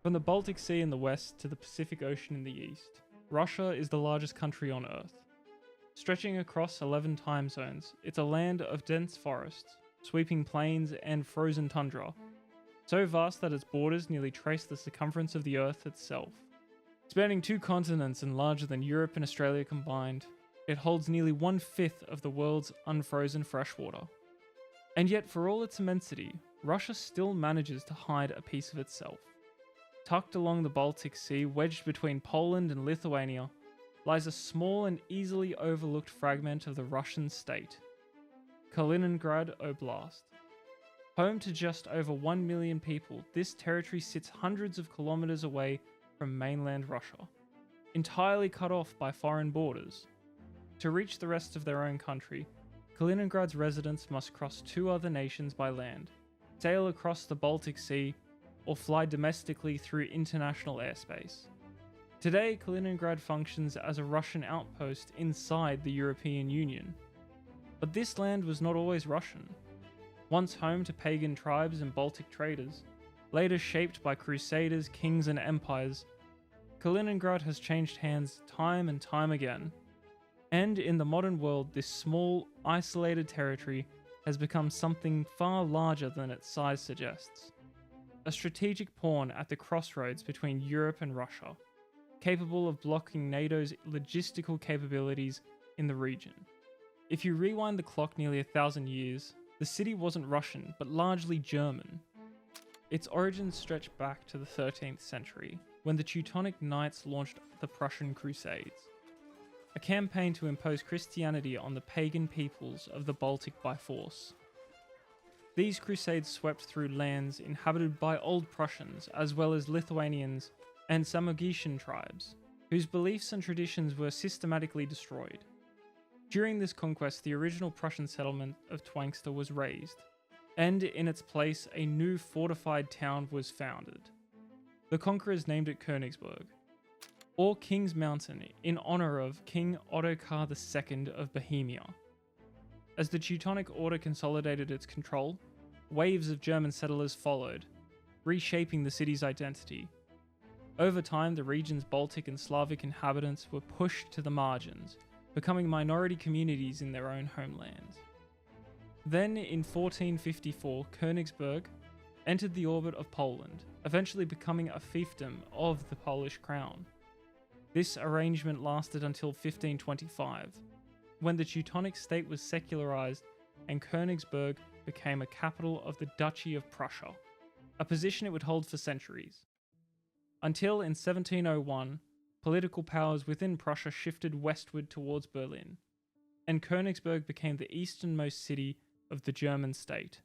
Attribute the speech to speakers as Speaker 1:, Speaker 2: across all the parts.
Speaker 1: From the Baltic Sea in the west to the Pacific Ocean in the east, Russia is the largest country on Earth. Stretching across 11 time zones, it's a land of dense forests, sweeping plains and frozen tundra, so vast that its borders nearly trace the circumference of the Earth itself. Spanning 2 continents and larger than Europe and Australia combined, it holds nearly 1/5 of the world's unfrozen freshwater. And yet, for all its immensity, Russia still manages to hide a piece of itself. Tucked along the Baltic Sea, wedged between Poland and Lithuania, lies a small and easily overlooked fragment of the Russian state, Kaliningrad Oblast. Home to just over 1 million people, this territory sits hundreds of kilometers away from mainland Russia, entirely cut off by foreign borders. To reach the rest of their own country, Kaliningrad's residents must cross 2 other nations by land, sail across the Baltic Sea, or fly domestically through international airspace. Today, Kaliningrad functions as a Russian outpost inside the European Union. But this land was not always Russian. Once home to pagan tribes and Baltic traders, later shaped by crusaders, kings, and empires, Kaliningrad has changed hands time and time again. And in the modern world, this small, isolated territory has become something far larger than its size suggests. A strategic pawn at the crossroads between Europe and Russia, capable of blocking NATO's logistical capabilities in the region. If you rewind the clock nearly 1,000 years, the city wasn't Russian, but largely German. Its origins stretch back to the 13th century, when the Teutonic Knights launched the Prussian Crusades, a campaign to impose Christianity on the pagan peoples of the Baltic by force. These crusades swept through lands inhabited by Old Prussians as well as Lithuanians and Samogitian tribes, whose beliefs and traditions were systematically destroyed. During this conquest, the original Prussian settlement of Twangsta was razed, and in its place a new fortified town was founded. The conquerors named it Königsberg, or King's Mountain, in honor of King Ottokar II of Bohemia. As the Teutonic Order consolidated its control, waves of German settlers followed, reshaping the city's identity. Over time, the region's Baltic and Slavic inhabitants were pushed to the margins, becoming minority communities in their own homelands. Then, in 1454, Königsberg entered the orbit of Poland, eventually becoming a fiefdom of the Polish crown. This arrangement lasted until 1525, when the Teutonic state was secularized and Königsberg became a capital of the Duchy of Prussia, a position it would hold for centuries. Until in 1701, political powers within Prussia shifted westward towards Berlin, and Königsberg became the easternmost city of the German state.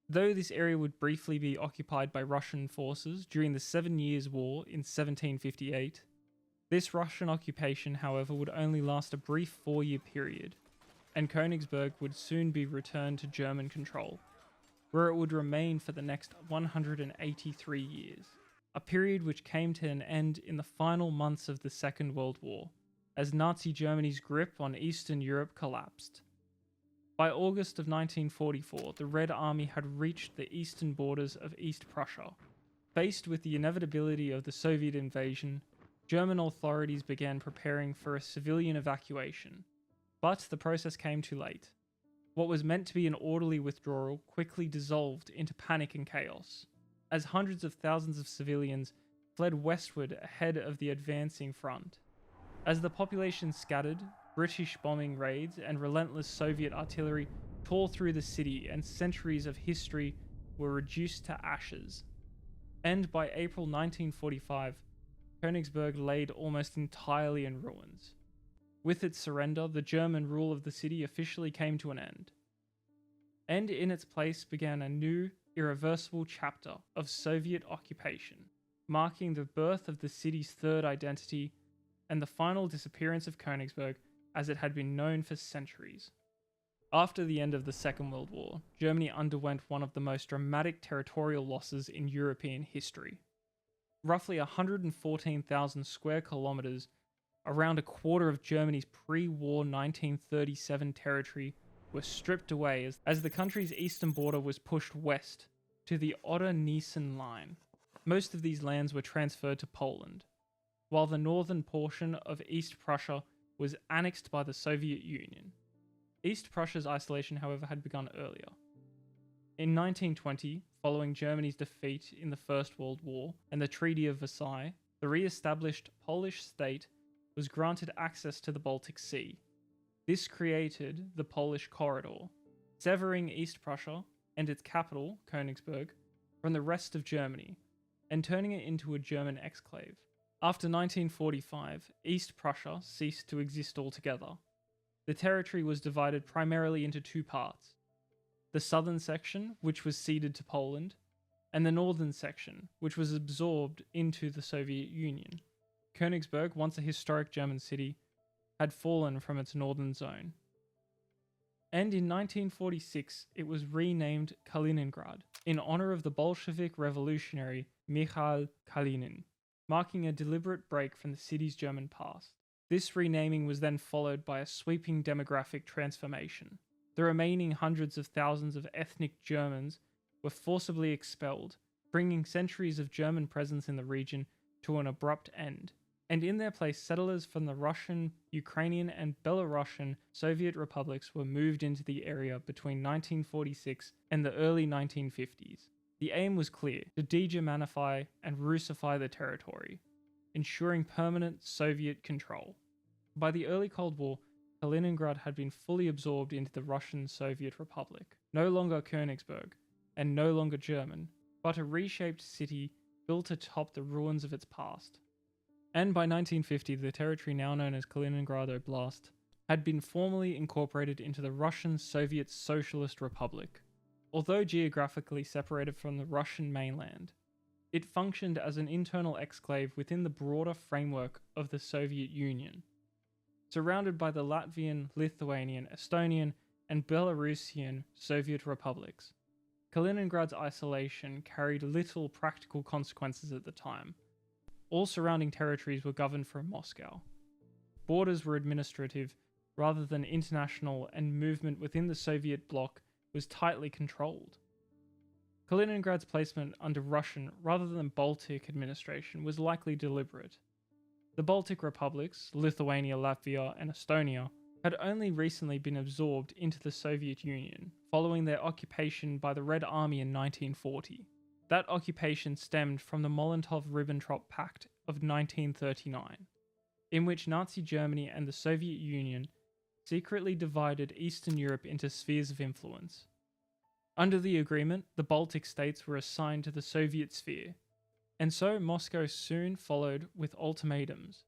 Speaker 1: Though this area would briefly be occupied by Russian forces during the 7 Years' War in 1758, this Russian occupation, however, would only last a brief 4-year period, and Königsberg would soon be returned to German control, where it would remain for the next 183 years, a period which came to an end in the final months of the Second World War, as Nazi Germany's grip on Eastern Europe collapsed. By August of 1944, the Red Army had reached the eastern borders of East Prussia. Faced with the inevitability of the Soviet invasion, German authorities began preparing for a civilian evacuation, but the process came too late. What was meant to be an orderly withdrawal quickly dissolved into panic and chaos, as hundreds of thousands of civilians fled westward ahead of the advancing front. As the population scattered, British bombing raids and relentless Soviet artillery tore through the city, and centuries of history were reduced to ashes. And by April 1945, Königsberg laid almost entirely in ruins. With its surrender, the German rule of the city officially came to an end. And in its place began a new, irreversible chapter of Soviet occupation, marking the birth of the city's third identity and the final disappearance of Königsberg as it had been known for centuries. After the end of the Second World War, Germany underwent one of the most dramatic territorial losses in European history. Roughly 114,000 square kilometers, around a quarter of Germany's pre-war 1937 territory, were stripped away as the country's eastern border was pushed west to the Oder-Neisse line. Most of these lands were transferred to Poland, while the northern portion of East Prussia was annexed by the Soviet Union. East Prussia's isolation, however, had begun earlier. In 1920, following Germany's defeat in the First World War and the Treaty of Versailles, the re-established Polish state was granted access to the Baltic Sea. This created the Polish Corridor, severing East Prussia and its capital, Königsberg, from the rest of Germany, and turning it into a German exclave. After 1945, East Prussia ceased to exist altogether. The territory was divided primarily into two parts: the southern section, which was ceded to Poland, and the northern section, which was absorbed into the Soviet Union. Königsberg, once a historic German city, had fallen from its northern zone. And in 1946, it was renamed Kaliningrad, in honor of the Bolshevik revolutionary Mikhail Kalinin, marking a deliberate break from the city's German past. This renaming was then followed by a sweeping demographic transformation. The remaining hundreds of thousands of ethnic Germans were forcibly expelled, bringing centuries of German presence in the region to an abrupt end. And in their place, settlers from the Russian, Ukrainian, and Belarusian Soviet republics were moved into the area between 1946 and the early 1950s. The aim was clear: to de-Germanify and Russify the territory, ensuring permanent Soviet control. By the early Cold War, Kaliningrad had been fully absorbed into the Russian Soviet Republic, no longer Königsberg, and no longer German, but a reshaped city built atop the ruins of its past. And by 1950, the territory now known as Kaliningrad Oblast had been formally incorporated into the Russian Soviet Socialist Republic. Although geographically separated from the Russian mainland, it functioned as an internal exclave within the broader framework of the Soviet Union. Surrounded by the Latvian, Lithuanian, Estonian, and Belarusian Soviet republics, Kaliningrad's isolation carried little practical consequences at the time. All surrounding territories were governed from Moscow. Borders were administrative rather than international, and movement within the Soviet bloc was tightly controlled. Kaliningrad's placement under Russian rather than Baltic administration was likely deliberate. The Baltic republics, Lithuania, Latvia, and Estonia, had only recently been absorbed into the Soviet Union, following their occupation by the Red Army in 1940. That occupation stemmed from the Molotov-Ribbentrop Pact of 1939, in which Nazi Germany and the Soviet Union secretly divided Eastern Europe into spheres of influence. Under the agreement, the Baltic states were assigned to the Soviet sphere, and so Moscow soon followed with ultimatums,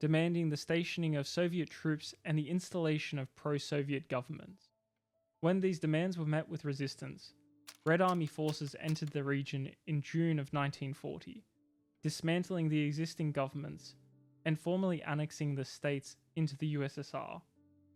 Speaker 1: demanding the stationing of Soviet troops and the installation of pro-Soviet governments. When these demands were met with resistance, Red Army forces entered the region in June of 1940, dismantling the existing governments and formally annexing the states into the USSR.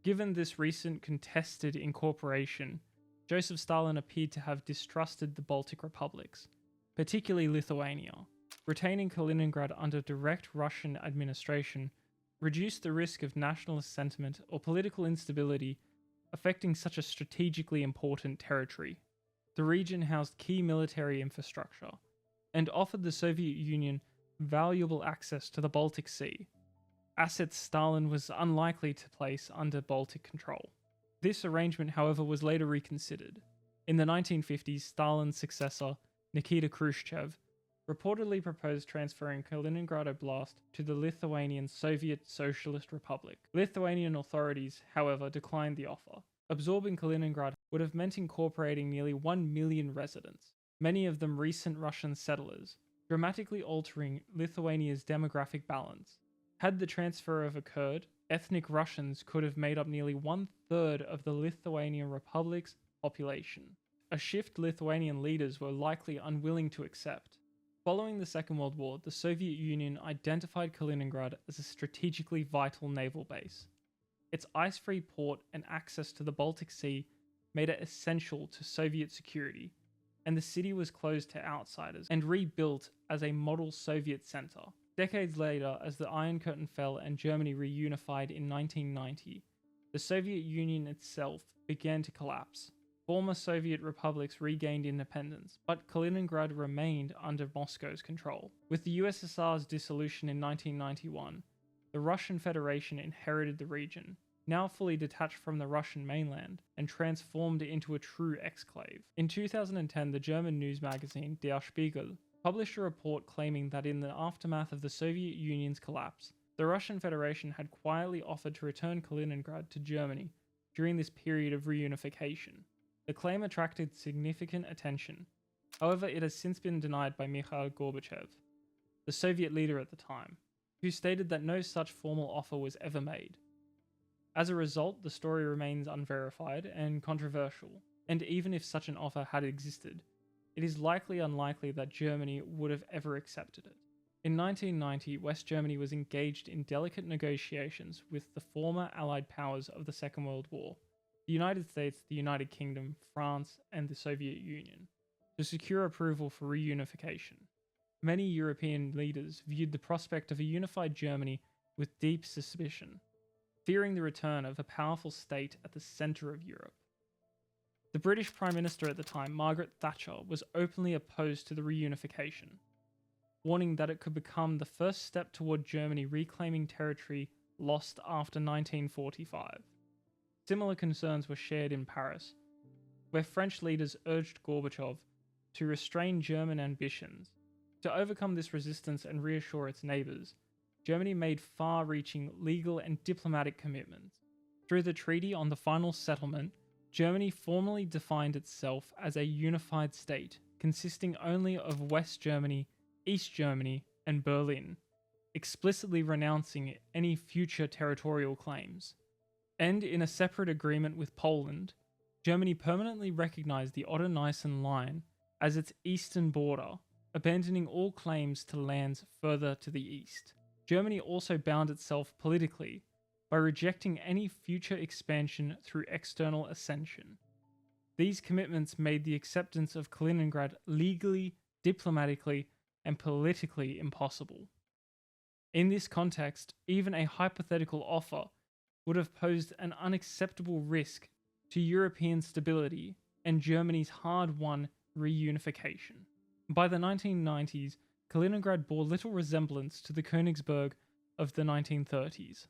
Speaker 1: Given this recent contested incorporation, Joseph Stalin appeared to have distrusted the Baltic republics, particularly Lithuania. Retaining Kaliningrad under direct Russian administration reduced the risk of nationalist sentiment or political instability affecting such a strategically important territory. The region housed key military infrastructure and offered the Soviet Union valuable access to the Baltic Sea, assets Stalin was unlikely to place under Baltic control. This arrangement, however, was later reconsidered. In the 1950s, Stalin's successor, Nikita Khrushchev, reportedly proposed transferring Kaliningrad Oblast to the Lithuanian Soviet Socialist Republic. Lithuanian authorities, however, declined the offer. Absorbing Kaliningrad would have meant incorporating nearly 1 million residents, many of them recent Russian settlers, dramatically altering Lithuania's demographic balance. Had the transfer have occurred, ethnic Russians could have made up nearly 1/3 of the Lithuanian Republic's population, a shift Lithuanian leaders were likely unwilling to accept. Following the Second World War, the Soviet Union identified Kaliningrad as a strategically vital naval base. Its ice-free port and access to the Baltic Sea made it essential to Soviet security, and the city was closed to outsiders and rebuilt as a model Soviet center. Decades later, as the Iron Curtain fell and Germany reunified in 1990, the Soviet Union itself began to collapse. Former Soviet republics regained independence, but Kaliningrad remained under Moscow's control. With the USSR's dissolution in 1991, the Russian Federation inherited the region, now fully detached from the Russian mainland and transformed into a true exclave. In 2010, the German news magazine Der Spiegel published a report claiming that in the aftermath of the Soviet Union's collapse, the Russian Federation had quietly offered to return Kaliningrad to Germany during this period of reunification. The claim attracted significant attention. However, it has since been denied by Mikhail Gorbachev, the Soviet leader at the time, who stated that no such formal offer was ever made. As a result, the story remains unverified and controversial, and even if such an offer had existed, it is likely unlikely that Germany would have ever accepted it. In 1990, West Germany was engaged in delicate negotiations with the former Allied powers of the Second World War, the United States, the United Kingdom, France, and the Soviet Union, to secure approval for reunification. Many European leaders viewed the prospect of a unified Germany with deep suspicion, fearing the return of a powerful state at the centre of Europe. The British Prime Minister at the time, Margaret Thatcher, was openly opposed to the reunification, warning that it could become the first step toward Germany reclaiming territory lost after 1945. Similar concerns were shared in Paris, where French leaders urged Gorbachev to restrain German ambitions. To overcome this resistance and reassure its neighbours, Germany made far-reaching legal and diplomatic commitments. Through the Treaty on the Final Settlement, Germany formally defined itself as a unified state, consisting only of West Germany, East Germany, and Berlin, explicitly renouncing any future territorial claims. And in a separate agreement with Poland, Germany permanently recognized the Oder-Neisse line as its eastern border, abandoning all claims to lands further to the east. Germany also bound itself politically by rejecting any future expansion through external ascension. These commitments made the acceptance of Kaliningrad legally, diplomatically, and politically impossible. In this context, even a hypothetical offer would have posed an unacceptable risk to European stability and Germany's hard-won reunification. By the 1990s, Kaliningrad bore little resemblance to the Königsberg of the 1930s.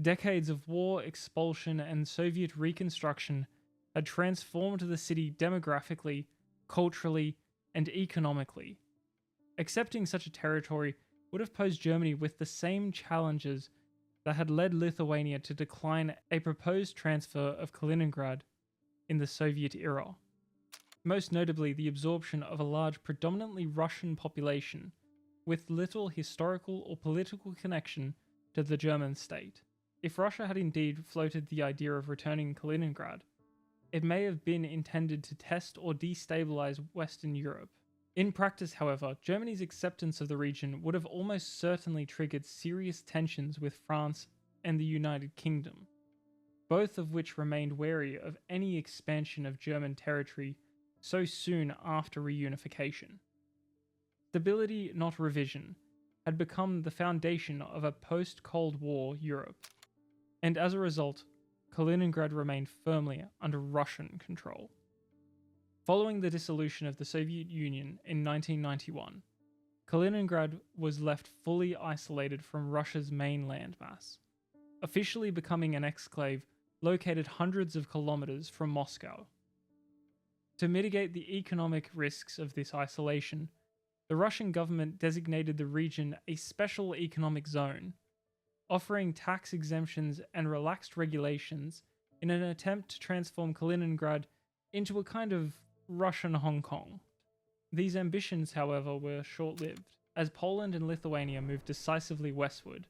Speaker 1: Decades of war, expulsion, and Soviet reconstruction had transformed the city demographically, culturally, and economically. Accepting such a territory would have posed Germany with the same challenges that had led Lithuania to decline a proposed transfer of Kaliningrad in the Soviet era. Most notably, the absorption of a large predominantly Russian population with little historical or political connection to the German state. If Russia had indeed floated the idea of returning Kaliningrad, it may have been intended to test or destabilize Western Europe. In practice, however, Germany's acceptance of the region would have almost certainly triggered serious tensions with France and the United Kingdom, both of which remained wary of any expansion of German territory so soon after reunification. Stability, not revision, had become the foundation of a post-Cold War Europe, and as a result, Kaliningrad remained firmly under Russian control. Following the dissolution of the Soviet Union in 1991, Kaliningrad was left fully isolated from Russia's main landmass, officially becoming an exclave located hundreds of kilometers from Moscow. To mitigate the economic risks of this isolation, the Russian government designated the region a special economic zone, offering tax exemptions and relaxed regulations in an attempt to transform Kaliningrad into a kind of Russian Hong Kong. These ambitions, however, were short-lived, as Poland and Lithuania moved decisively westward,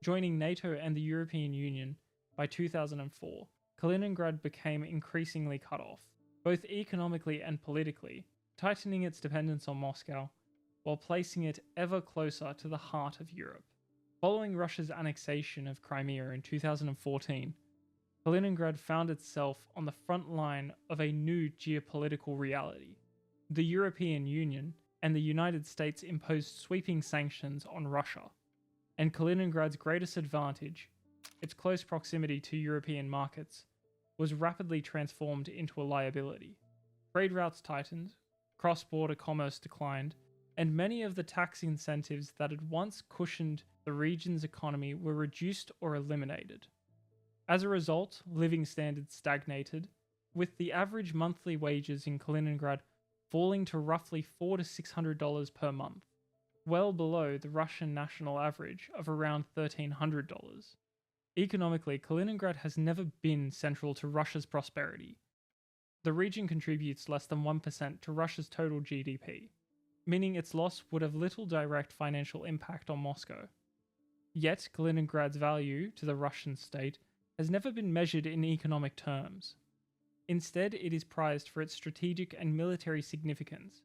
Speaker 1: joining NATO and the European Union by 2004. Kaliningrad became increasingly cut off, both economically and politically, tightening its dependence on Moscow, while placing it ever closer to the heart of Europe. Following Russia's annexation of Crimea in 2014, Kaliningrad found itself on the front line of a new geopolitical reality. The European Union and the United States imposed sweeping sanctions on Russia, and Kaliningrad's greatest advantage, its close proximity to European markets, was rapidly transformed into a liability. Trade routes tightened, cross-border commerce declined, and many of the tax incentives that had once cushioned the region's economy were reduced or eliminated. As a result, living standards stagnated, with the average monthly wages in Kaliningrad falling to roughly $400 to $600 per month, well below the Russian national average of around $1,300. Economically, Kaliningrad has never been central to Russia's prosperity. The region contributes less than 1% to Russia's total GDP, meaning its loss would have little direct financial impact on Moscow. Yet, Kaliningrad's value to the Russian state has never been measured in economic terms. Instead, it is prized for its strategic and military significance.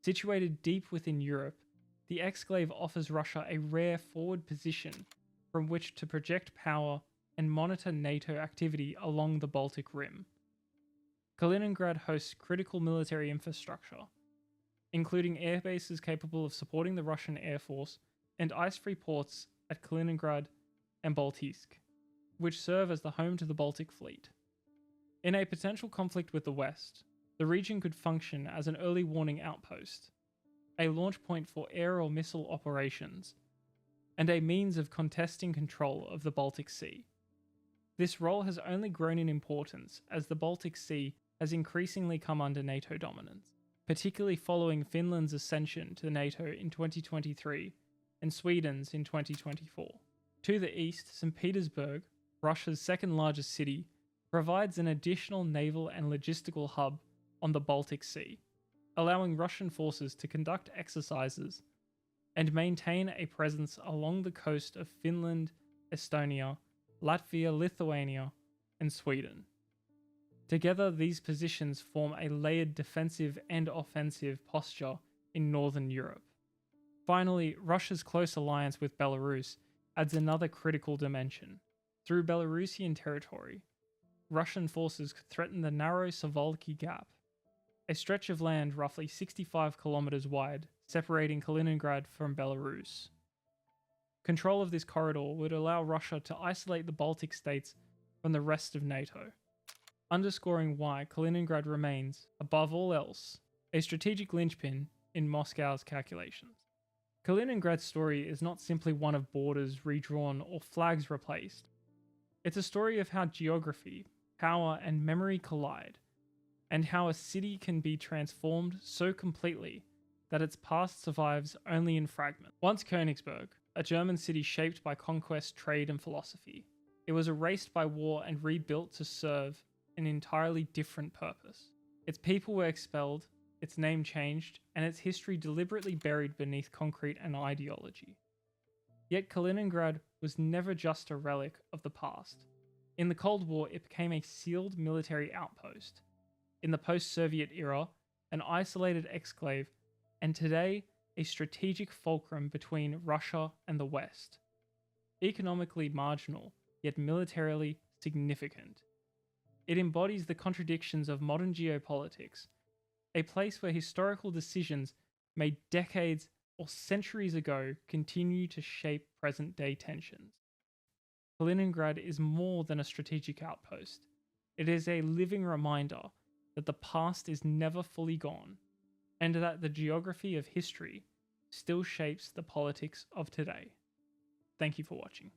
Speaker 1: Situated deep within Europe, the Exclave offers Russia a rare forward position from which to project power and monitor NATO activity along the Baltic Rim. Kaliningrad hosts critical military infrastructure, including air bases capable of supporting the Russian Air Force and ice-free ports at Kaliningrad and Baltijsk, which serve as the home to the Baltic Fleet. In a potential conflict with the West, the region could function as an early warning outpost, a launch point for air or missile operations, and a means of contesting control of the Baltic Sea. This role has only grown in importance as the Baltic Sea has increasingly come under NATO dominance, particularly following Finland's ascension to NATO in 2023 and Sweden's in 2024. To the east, St. Petersburg, Russia's second largest city, provides an additional naval and logistical hub on the Baltic Sea, allowing Russian forces to conduct exercises and maintain a presence along the coast of Finland, Estonia, Latvia, Lithuania, and Sweden. Together, these positions form a layered defensive and offensive posture in northern Europe. Finally, Russia's close alliance with Belarus adds another critical dimension. Through Belarusian territory, Russian forces could threaten the narrow Suwalki Gap, a stretch of land roughly 65 kilometers wide, separating Kaliningrad from Belarus. Control of this corridor would allow Russia to isolate the Baltic states from the rest of NATO, underscoring why Kaliningrad remains, above all else, a strategic linchpin in Moscow's calculations. Kaliningrad's story is not simply one of borders redrawn or flags replaced. It's a story of how geography, power, and memory collide, and how a city can be transformed so completely that its past survives only in fragments. Once Königsberg, a German city shaped by conquest, trade, and philosophy, it was erased by war and rebuilt to serve an entirely different purpose. Its people were expelled, its name changed, and its history deliberately buried beneath concrete and ideology. Yet Kaliningrad was never just a relic of the past. In the Cold War, it became a sealed military outpost. In the post-Soviet era, an isolated exclave, and today, a strategic fulcrum between Russia and the West. Economically marginal, yet militarily significant. It embodies the contradictions of modern geopolitics, a place where historical decisions made decades or centuries ago continue to shape present-day tensions. Kaliningrad is more than a strategic outpost. It is a living reminder that the past is never fully gone, and that the geography of history still shapes the politics of today. Thank you for watching.